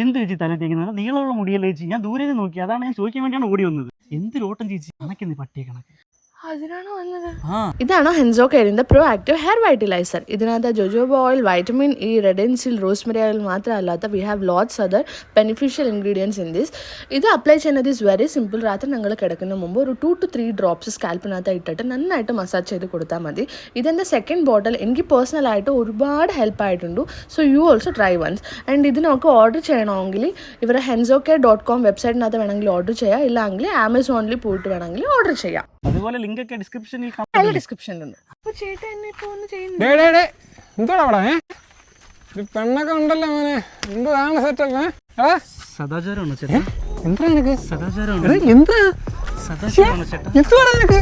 എന്ത് ചേച്ചി തല തേക്കുന്നത്? നീളമുള്ള മുടിയല്ലേ ചേച്ചി? ഞാൻ ദൂരെ നിന്ന് നോക്കി, അതാണ് ഞാൻ ചോദിക്കാൻ വേണ്ടിയാണ് ഓടി വന്നത്. എന്തൊരോട്ടം ചേച്ചി, കണക്കെന്ത് പട്ടിയെ കണക്ക്. ഇതാണോ ഹെൻസോ കെയറിന്റെ പ്രോ ആക്റ്റീവ് ഹെയർ വൈറ്റലൈസർ. ഇതിനകത്ത് jojoba oil, vitamin E, Redensyl, rosemary oil മാത്രമല്ലാത്ത we have lots other beneficial ingredients in this. ഇത് അപ്ലൈ ചെയ്യുന്നത് ഈസ് വെരി സിമ്പിൾ. രാത്രി നിങ്ങൾ കിടക്കുന്ന മുമ്പ് ഒരു 2 to 3 ഡ്രോപ്സ് സ്കാൽപ്പിനകത്ത് ഇട്ടിട്ട് നന്നായിട്ട് മസാജ് ചെയ്ത് കൊടുത്താൽ മതി. ഇതെൻ്റെ സെക്കൻഡ് ബോട്ടിൽ. എനിക്ക് പേഴ്സണലായിട്ട് ഒരുപാട് ഹെൽപ്പ് ആയിട്ടുണ്ട്. So you also try once. And ഇതിനൊക്കെ ഓർഡർ ചെയ്യണമെങ്കിൽ ഇവരുടെ henzocare.com വെബ്സൈറ്റിനകത്ത് വേണമെങ്കിൽ ഓർഡർ ചെയ്യാം, ഇല്ലെങ്കിൽ ആമസോണിൽ പോയിട്ട് വേണമെങ്കിൽ ഓർഡർ ചെയ്യാം. അതുപോലെ ലിങ്ക് ഒക്കെ ഡിസ്ക്രിപ്ഷനിൽ ഡിസ്ക്രിപ്ഷനിലുണ്ട്. അപ്പോൾ ചേട്ടാ എന്നെ ഇപ്പോൾ ഒന്ന് ചെയ്യുന്നു. എന്തോടാ അവിടെ പെണ്ണൊക്കെ ഉണ്ടല്ലോ മോനെ, എന്താണ് സെറ്റപ്പ്? സദാചാരമാണോ ചേട്ടാ? എന്താ നിനക്ക് സദാചാരമാണോ? എന്താ സദാചാരമാണോ ചേട്ടാ? എന്തുവാടാ നിനക്ക്?